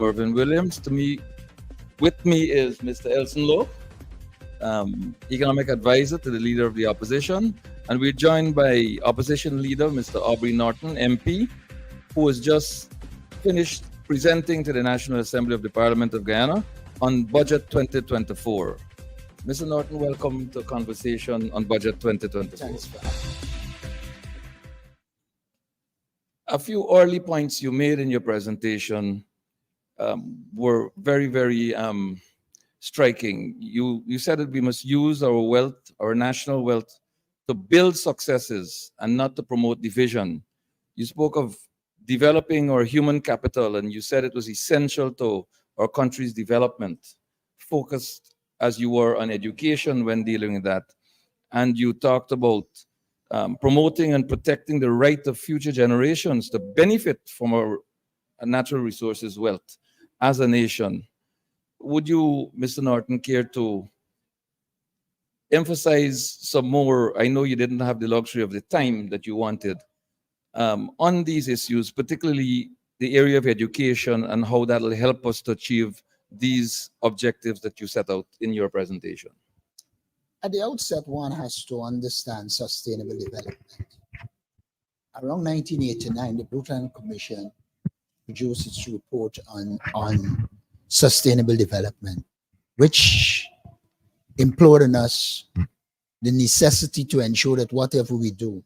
Irvin Williams. With me is Mr. Elson Lowe, economic advisor to the leader of the opposition, and we're joined by opposition leader Mr. Aubrey Norton, MP, who has just finished presenting to the National Assembly of the Parliament of Guyana on Budget 2024. Mr. Norton, welcome to conversation on Budget 2024. Thanks for having me. A few early points you made in your presentation were very, very striking. You said that we must use our wealth, our national wealth, to build successes and not to promote division. You spoke of developing our human capital, and you said it was essential to our country's development, focused as you were on education when dealing with that. And you talked about promoting and protecting the right of future generations to benefit from our natural resources wealth as a nation. Would you, Mr. Norton, care to emphasize some more? I know you didn't have the luxury of the time that you wanted on these issues, particularly the area of education and how that will help us to achieve these objectives that you set out in your presentation. At the outset, one has to understand sustainable development. Around 1989, the Bruton Commission produced its report on sustainable development, which implored on us the necessity to ensure that whatever we do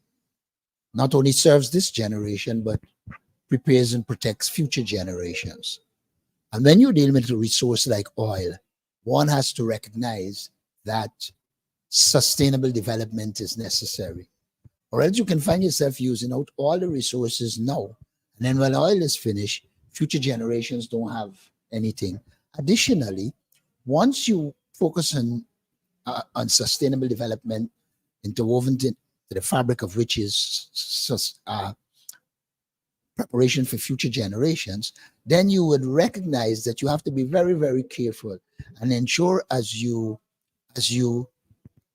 not only serves this generation, but prepares and protects future generations. And when you're dealing with a resource like oil, one has to recognize that sustainable development is necessary, or else you can find yourself using out all the resources now, and then when oil is finished, future generations don't have anything. Additionally, once you focus on sustainable development interwoven into the fabric of which is preparation for future generations, then you would recognize that you have to be very, very careful and ensure as you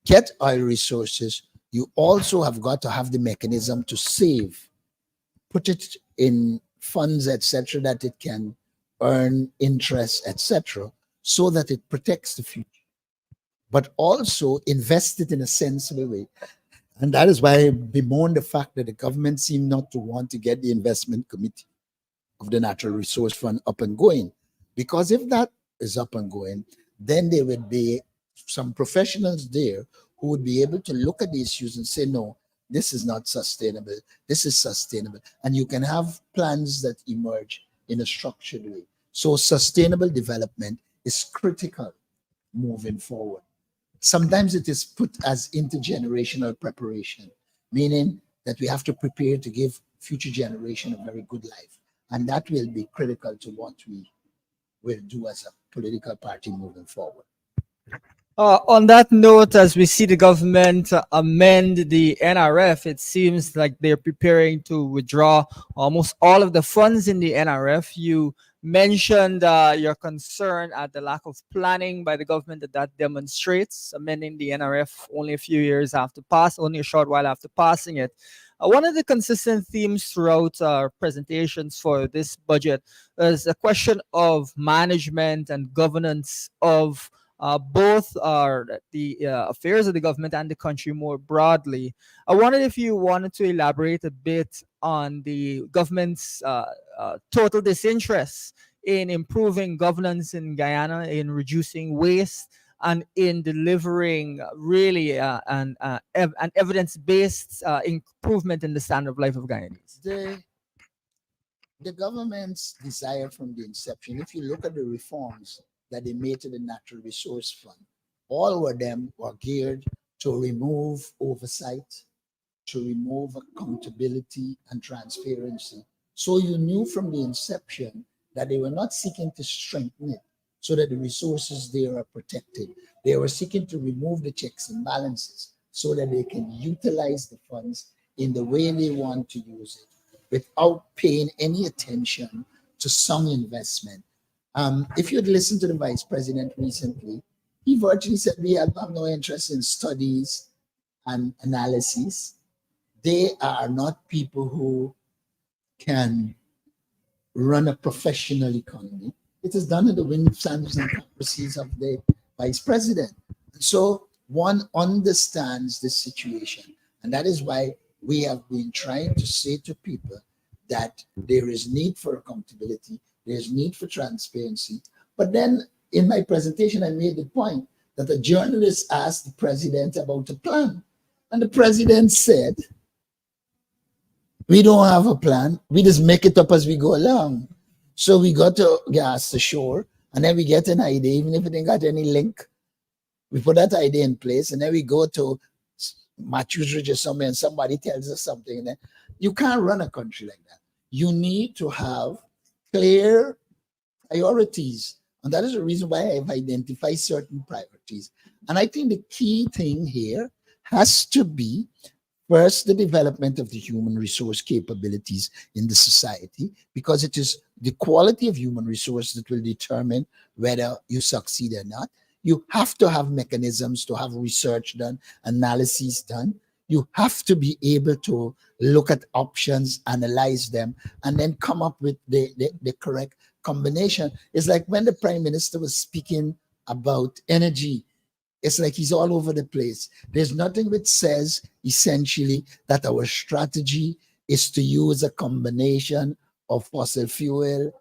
get oil resources, you also have got to have the mechanism to save, put it in funds, etc., that it can earn interest, etc., so that it protects the future, but also invest it in a sensible way. And that is why I bemoan the fact that the government seemed not to want to get the investment committee of the Natural Resource Fund up and going. Because if that is up and going, then there would be some professionals there who would be able to look at the issues and say, no, this is not sustainable, this is sustainable. And you can have plans that emerge in a structured way. So sustainable development is critical moving forward. Sometimes it is put as intergenerational preparation, meaning that we have to prepare to give future generation a very good life. And that will be critical to what we will do as a political party moving forward. On that note, as we see the government amend the NRF, it seems like they're preparing to withdraw almost all of the funds in the NRF. You mentioned your concern at the lack of planning by the government that demonstrates, amending the NRF only a few years after only a short while after passing it. One of the consistent themes throughout our presentations for this budget is a question of management and governance of both the affairs of the government and the country more broadly. I wondered if you wanted to elaborate a bit on the government's total disinterest in improving governance in Guyana, in reducing waste, and in delivering really an evidence-based improvement in the standard of life of Guyanese. The government's desire from the inception, if you look at the reforms that they made to the Natural Resource Fund, all of them were geared to remove oversight, to remove accountability and transparency. So you knew from the inception that they were not seeking to strengthen it so that the resources there are protected. They were seeking to remove the checks and balances so that they can utilize the funds in the way they want to use it without paying any attention to some investment. If you'd listened to the Vice President recently, he virtually said we have no interest in studies and analyses. They are not people who can run a professional economy. It is done in the whims and caprices of the vice president. And so one understands the situation. And that is why we have been trying to say to people that there is need for accountability, there's need for transparency. But then in my presentation, I made the point that a journalist asked the president about a plan. And the president said, we don't have a plan. We just make it up as we go along. So we got to gas the shore, and then we get an idea, even if it ain't got any link. We put that idea in place, and then we go to Matthews Ridge or somewhere, and somebody tells us something. And then you can't run a country like that. You need to have clear priorities. And that is the reason why I've identified certain priorities. And I think the key thing here has to be first, the development of the human resource capabilities in the society, because it is the quality of human resource that will determine whether you succeed or not. You have to have mechanisms to have research done, analyses done. You have to be able to look at options, analyze them, and then come up with the correct combination. It's like when the Prime Minister was speaking about energy, it's like he's all over the place. There's nothing which says essentially that our strategy is to use a combination of fossil fuel,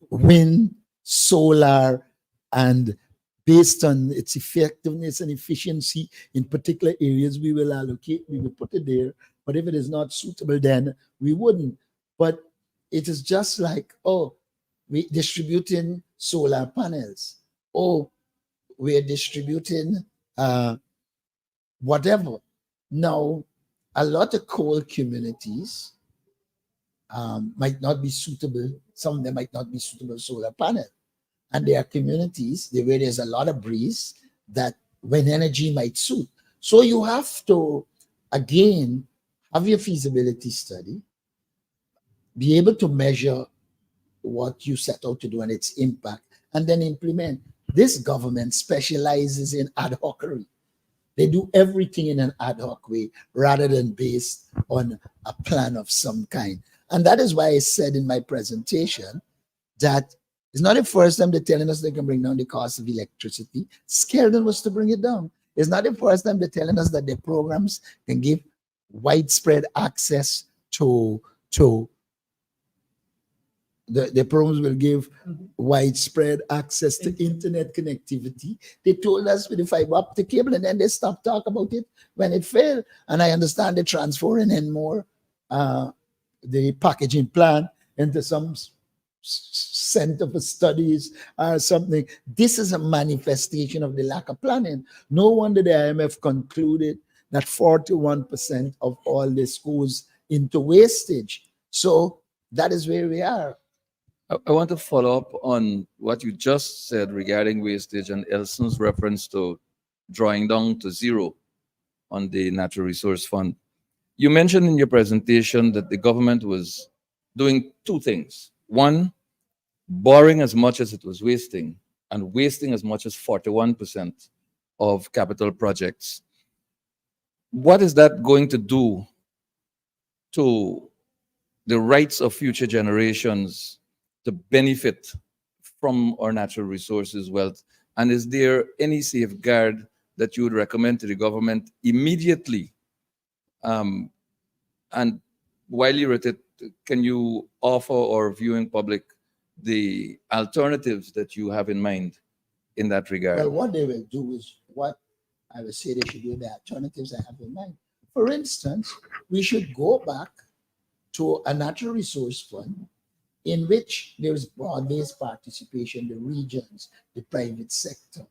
wind, solar, and based on its effectiveness and efficiency in particular areas, we will allocate, we will put it there. But if it is not suitable, then we wouldn't. But it is just like, oh, we're distributing solar panels. Oh, we're distributing whatever. Now, a lot of coal communities might not be suitable. Some of them might not be suitable solar panel. And there are communities where there's a lot of breeze that when energy might suit. So you have to, again, have your feasibility study, be able to measure what you set out to do and its impact, and then implement. This government specializes in ad hocery. They do everything in an ad hoc way rather than based on a plan of some kind. And that is why I said in my presentation that it's not the first time they're telling us they can bring down the cost of electricity. Scared was to bring it down. It's not the first time they're telling us that their programs can give widespread access to the programs will give widespread access to internet connectivity. They told us with the fiber optic cable, and then they stopped talking about it when it failed. And I understand they're transferring in more the packaging plant into some center for studies or something. This is a manifestation of the lack of planning. No wonder the IMF concluded that 41% of all this goes into wastage. So that is where we are. I want to follow up on what you just said regarding wastage and Elson's reference to drawing down to zero on the Natural Resource Fund. You mentioned in your presentation that the government was doing two things. One, borrowing as much as it was wasting, and wasting as much as 41% of capital projects. What is that going to do to the rights of future generations to benefit from our natural resources wealth? And is there any safeguard that you would recommend to the government immediately? And while you're at it, can you offer our viewing public the alternatives that you have in mind in that regard? Well, what they will do is what I would say they should do, the alternatives I have in mind. For instance, we should go back to a natural resource fund in which there is broad-based participation, the regions, the private sector,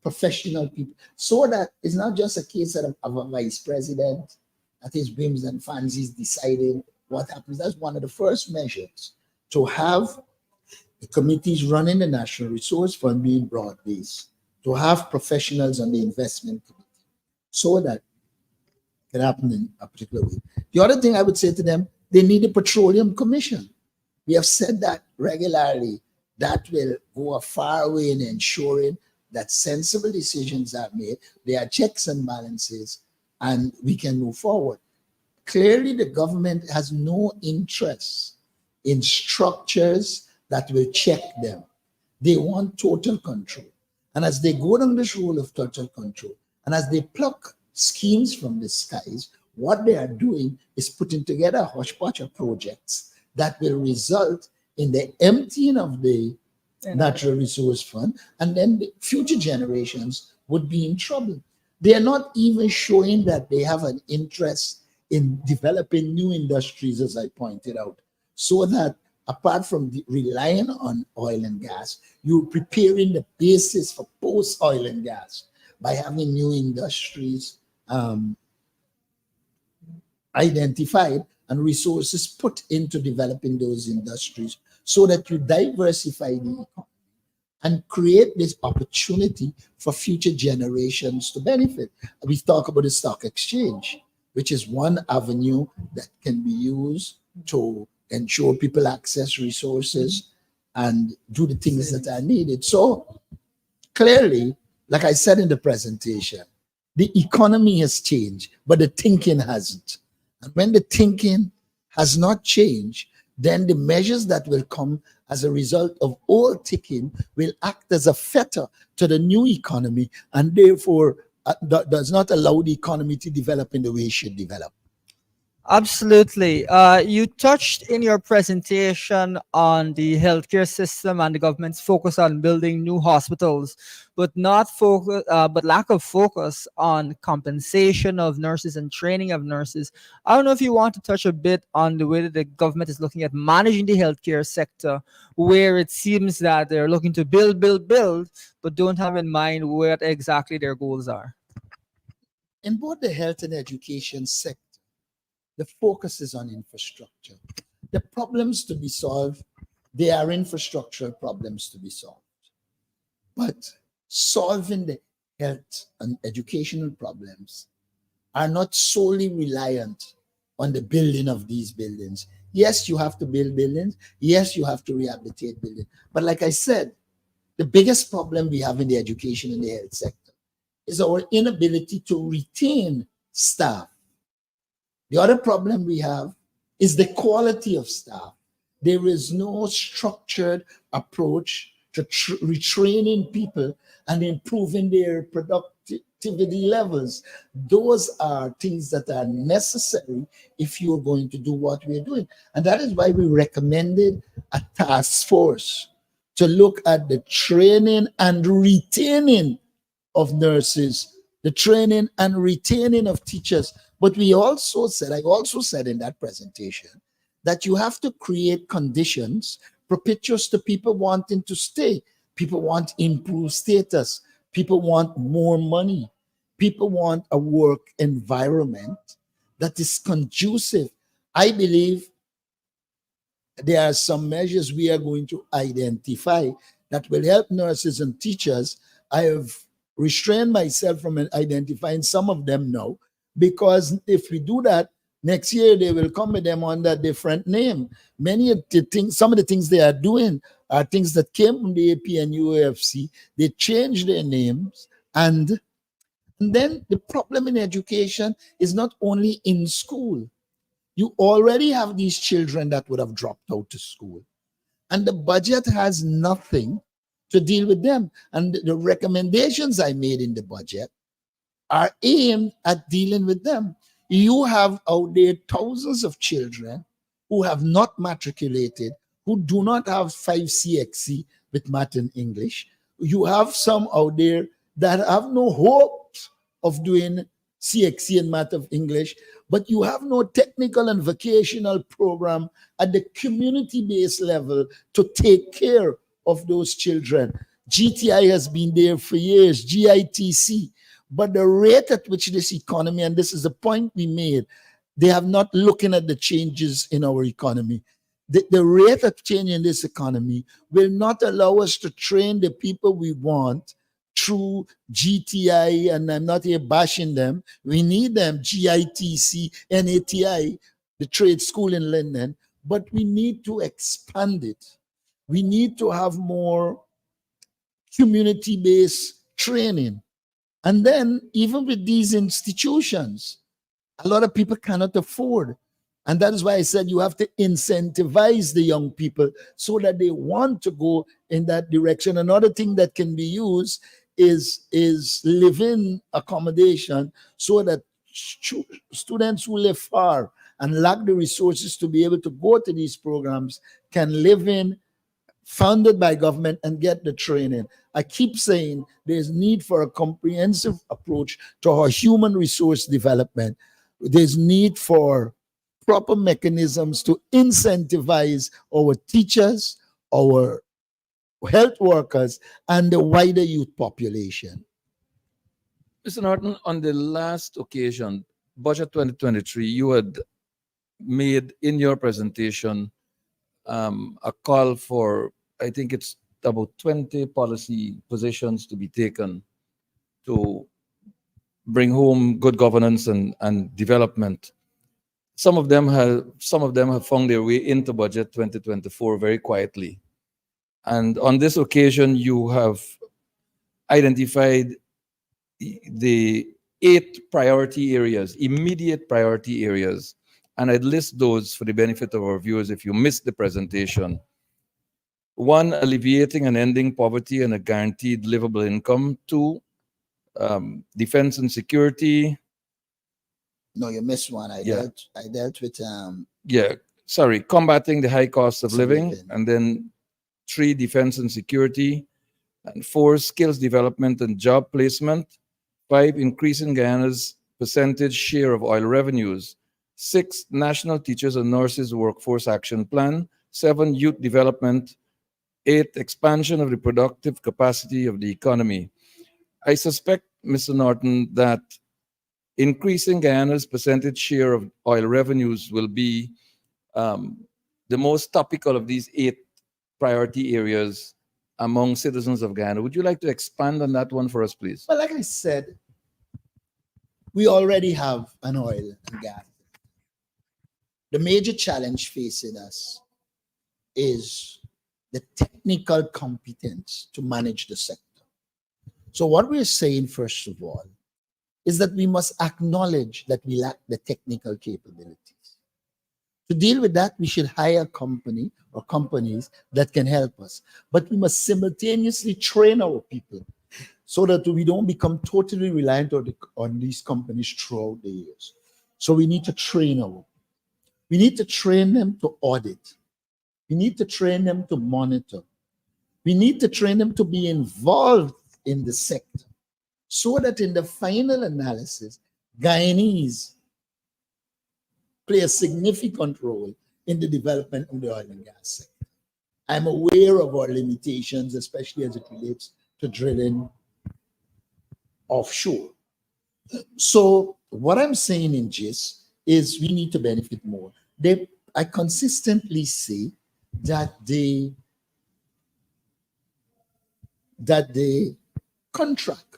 professional people, so that it's not just a case of a vice president at his whims and fancies deciding what happens. That's one of the first measures, to have the committees running the National Resource Fund being broad-based, to have professionals on the investment committee, so that it can happen in a particular way. The other thing I would say to them, they need a petroleum commission. We have said that regularly. That will go a far way in ensuring that sensible decisions are made. There are checks and balances, and we can move forward. Clearly, the government has no interest in structures that will check them. They want total control. And as they go down this role of total control, and as they pluck schemes from the skies, what they are doing is putting together a hodgepodge of projects that will result in the emptying of the natural resource fund, and then the future generations would be in trouble. They are not even showing that they have an interest in developing new industries, as I pointed out, so that apart from relying on oil and gas, you're preparing the basis for post oil and gas by having new industries identified and resources put into developing those industries so that you diversify the economy and create this opportunity for future generations to benefit. We talk about the stock exchange, which is one avenue that can be used to ensure people access resources and do the things that are needed. So clearly, like I said in the presentation, the economy has changed, but the thinking hasn't. And when the thinking has not changed, then the measures that will come as a result of old thinking will act as a fetter to the new economy, and therefore does not allow the economy to develop in the way it should develop. Absolutely. You touched in your presentation on the healthcare system and the government's focus on building new hospitals, but but lack of focus on compensation of nurses and training of nurses. I don't know if you want to touch a bit on the way that the government is looking at managing the healthcare sector, where it seems that they're looking to build, but don't have in mind what exactly their goals are. In both the health and education sector, the focus is on infrastructure. The problems to be solved, they are infrastructural problems to be solved. But solving the health and educational problems are not solely reliant on the building of these buildings. Yes, you have to build buildings. Yes, you have to rehabilitate buildings. But like I said, the biggest problem we have in the education and the health sector is our inability to retain staff. The other problem we have is the quality of staff. There is no structured approach to retraining people and improving their productivity levels. Those are things that are necessary if you're going to do what we're doing. And that is why we recommended a task force to look at the training and retaining of nurses, the training and retaining of teachers. But I also said in that presentation that you have to create conditions propitious to people wanting to stay. People want improved status. People want more money. People want a work environment that is conducive. I believe there are some measures we are going to identify that will help nurses and teachers. I have restrained myself from identifying some of them now, because if we do that, next year they will come with them under a different name. Many of the things, some of the things they are doing are things that came from the AP and UAFC. They changed their names, and then the problem in education is not only in school. You already have these children that would have dropped out of school, and the budget has nothing to deal with them. And the recommendations I made in the budget are aimed at dealing with them. You have out there thousands of children who have not matriculated, who do not have 5 CXC with math and English. You have some out there that have no hope of doing CXC and math of English, but you have no technical and vocational program at the community-based level to take care of those children. GTI has been there for years, GITC, but the rate at which this economy, and this is the point we made, they have not looking at the changes in our economy. The rate of change in this economy will not allow us to train the people we want through GTI, and I'm not here bashing them. We need them, GITC, NATI, the trade school in London, but we need to expand it. We need to have more community-based training. And then even with these institutions, a lot of people cannot afford And that is why I said you have to incentivize the young people so that they want to go in that direction. Another thing that can be used is live-in accommodation, so that students who live far and lack the resources to be able to go to these programs can live in, funded by government, and get the training. I keep saying there's need for a comprehensive approach to our human resource development. There's need for proper mechanisms to incentivize our teachers, our health workers, and the wider youth population. Mr. Norton, on the last occasion, Budget 2023, you had made in your presentation a call for, I think it's about 20 policy positions to be taken to bring home good governance and development. Some of them have found their way into Budget 2024 very quietly. And on this occasion, you have identified the 8 priority areas, immediate priority areas. And I'd list those for the benefit of our viewers if you missed the presentation. 1, alleviating and ending poverty and a guaranteed livable income. 2, defense and security. No, you missed one. I dealt with Combating the high cost of living. living. And then 3, defense and security. And 4, skills development and job placement. 5, increasing Guyana's percentage share of oil revenues. 6, national teachers and nurses workforce action plan. 7, youth development. 8, expansion of the productive capacity of the economy. I suspect, Mr. Norton, that increasing Guyana's percentage share of oil revenues will be the most topical of these 8 priority areas among citizens of Guyana. Would you like to expand on that one for us, please? Well, like I said, we already have an oil and gas. The major challenge facing us is the technical competence to manage the sector. So what we're saying, first of all, is that we must acknowledge that we lack the technical capabilities. To deal with that, we should hire a company or companies that can help us. But we must simultaneously train our people so that we don't become totally reliant on these companies throughout the years. So we need to train our. We need to train them to audit. We need to train them to monitor. We need to train them to be involved in the sector, so that in the final analysis, Guyanese play a significant role in the development of the oil and gas sector. I'm aware of our limitations, especially as it relates to drilling offshore. So what I'm saying in gist is we need to benefit more. I consistently say that the contract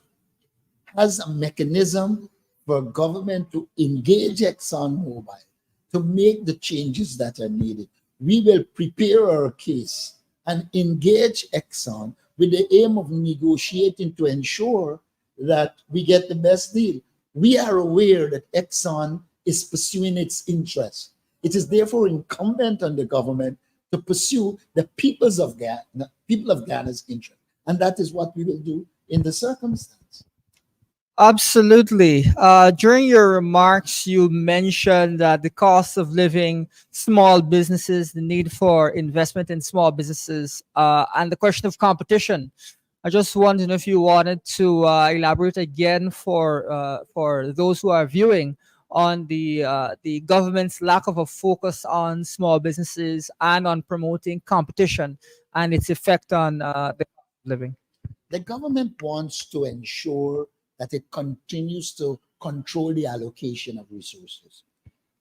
has a mechanism for government to engage ExxonMobil to make the changes that are needed. We will prepare our case and engage Exxon with the aim of negotiating to ensure that we get the best deal. We are aware that Exxon is pursuing its interests. It is therefore incumbent on the government to pursue the people of Ghana's interest. And that is what we will do in the circumstance. Absolutely. During your remarks, you mentioned that the cost of living, small businesses, the need for investment in small businesses, and the question of competition. I just want to know if you wanted to elaborate again for those who are viewing on the government's lack of a focus on small businesses and on promoting competition and its effect on the cost of living. The government wants to ensure that it continues to control the allocation of resources.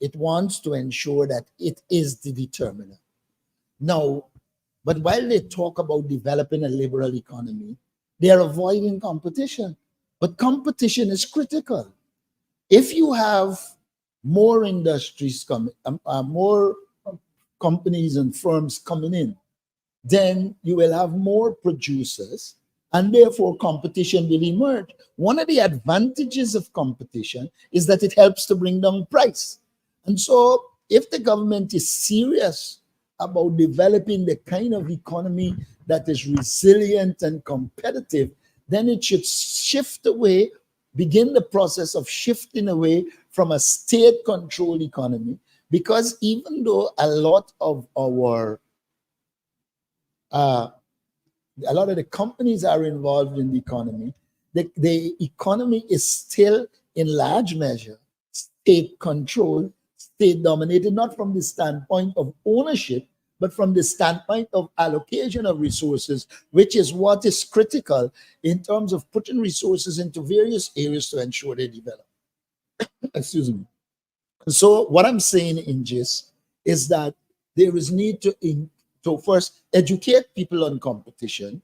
It wants to ensure that it is the determiner. Now, but while they talk about developing a liberal economy, they are avoiding competition. But competition is critical. If you have more industries coming, more companies and firms coming in, then you will have more producers, and therefore competition will emerge. One of the advantages of competition is that it helps to bring down price. And so if the government is serious about developing the kind of economy that is resilient and competitive, then it should shift away, begin the process of shifting away from a state-controlled economy. Because even though a lot of the companies are involved in the economy, the economy is still in large measure state controlled, state dominated, not from the standpoint of ownership, but from the standpoint of allocation of resources, which is what is critical in terms of putting resources into various areas to ensure they develop. Excuse me. So what I'm saying in gist is that there is need to first educate people on competition,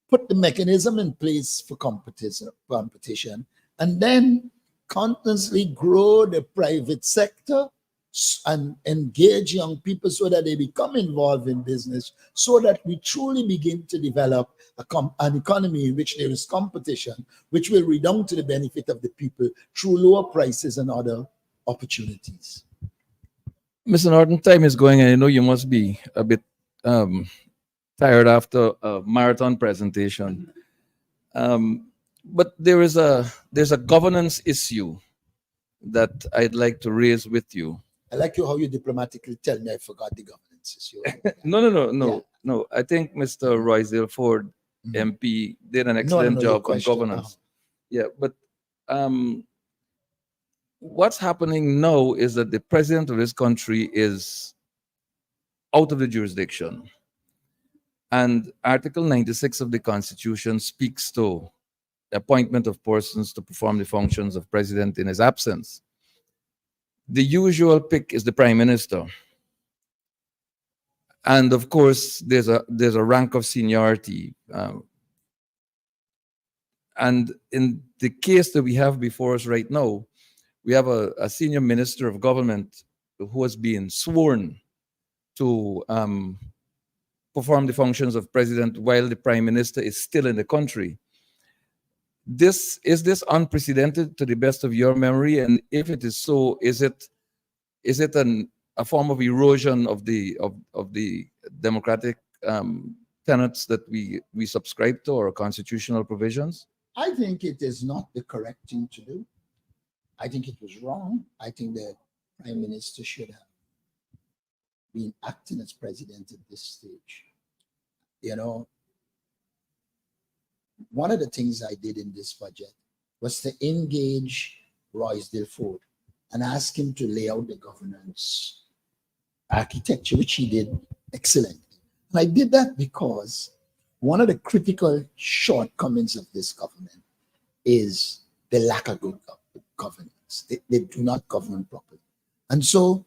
put the mechanism in place for competition, and then constantly grow the private sector and engage young people so that they become involved in business, so that we truly begin to develop an economy in which there is competition, which will redound to the benefit of the people through lower prices and other opportunities. Mr. Norton, time is going, and I know you must be a bit tired after a marathon presentation. But there's a governance issue that I'd like to raise with you. I like you how you diplomatically tell me I forgot the governance issue. No. I think Mr. Roysdale Ford, MP, did an excellent job on governance. Yeah, but what's happening now is that the president of this country is out of the jurisdiction. And Article 96 of the Constitution speaks to the appointment of persons to perform the functions of president in his absence. The usual pick is the prime minister. And of course, there's a rank of seniority. And in the case that we have before us right now, we have a senior minister of government who has been sworn to perform the functions of president while the prime minister is still in the country. Is this unprecedented to the best of your memory? And if it is so, is it a form of erosion of the democratic tenets that we subscribe to, or constitutional provisions? I think it is not the correct thing to do. I think it was wrong. I think the prime minister should have been acting as president at this stage. You know, one of the things I did in this budget was to engage Roysdale Ford and ask him to lay out the governance architecture, which he did excellently. And I did that because one of the critical shortcomings of this government is the lack of good governance. They do not govern properly. And so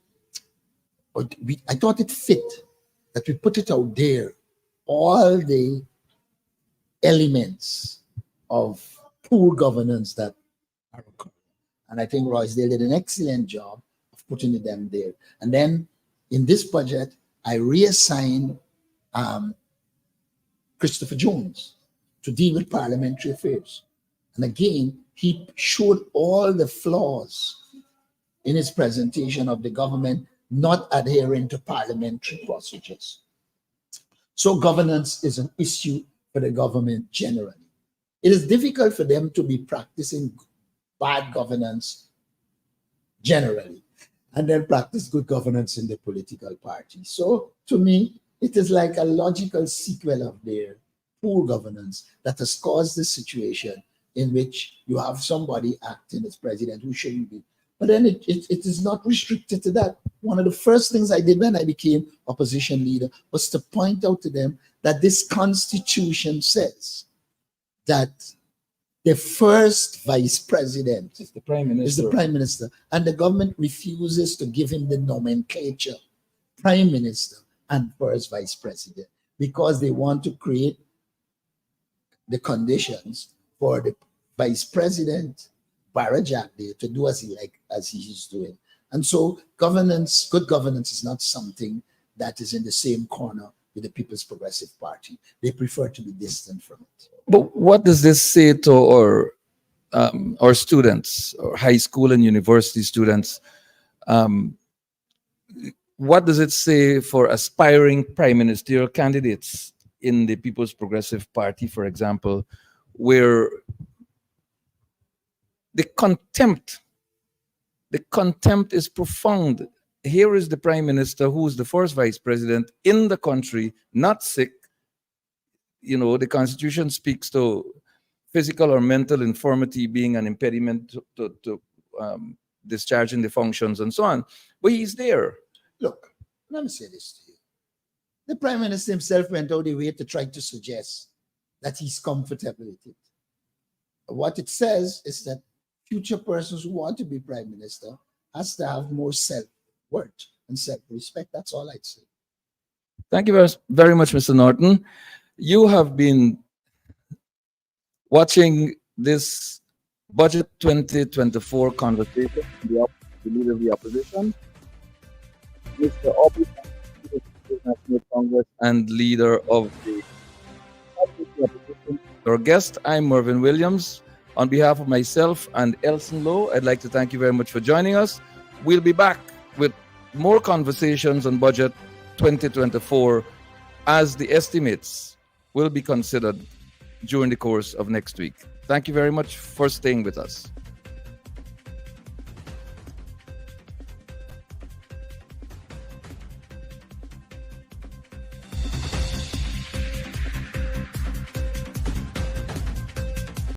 I thought it fit that we put it out there, all the elements of poor governance that are occurring. And I think Roysdale did an excellent job of putting them there. And then in this budget, I reassigned Christopher Jones to deal with parliamentary affairs. And again, he showed all the flaws in his presentation of the government not adhering to parliamentary procedures. So governance is an issue for the government generally. It is difficult for them to be practicing bad governance generally and then practice good governance in the political party. So to me, it is like a logical sequel of their poor governance that has caused this situation in which you have somebody acting as president who shouldn't be. But then it is not restricted to that. One of the first things I did when I became opposition leader was to point out to them that this constitution says that the first vice president is the prime minister, and the government refuses to give him the nomenclature prime minister and first vice president because they want to create the conditions for the vice president Barajak there to do as he's doing. And so governance, good governance is not something that is in the same corner with the People's Progressive Party. They prefer to be distant from it. But what does this say to our students, or high school and university students? what does it say for aspiring prime ministerial candidates in the People's Progressive Party, for example, where the contempt is profound? Here is the prime minister, who is the first vice president in the country, not sick. The Constitution speaks to physical or mental infirmity being an impediment to discharging the functions and so on. But he's there. Look, let me say this to you. The Prime Minister himself went out the way to try to suggest that he's comfortable with it. What it says is that future persons who want to be Prime Minister has to have more self-worth and self-respect. That's all I'd say. Thank you very much, Mr. Norton. You have been watching this Budget 2024 conversation with the Leader of the Opposition, Mr. Aubrey, National Congress and Leader of the Opposition. Our guest, I'm Mervyn Williams. On behalf of myself and Elson Lowe, I'd like to thank you very much for joining us. We'll be back with more conversations on Budget 2024 as the estimates will be considered during the course of next week. Thank you very much for staying with us.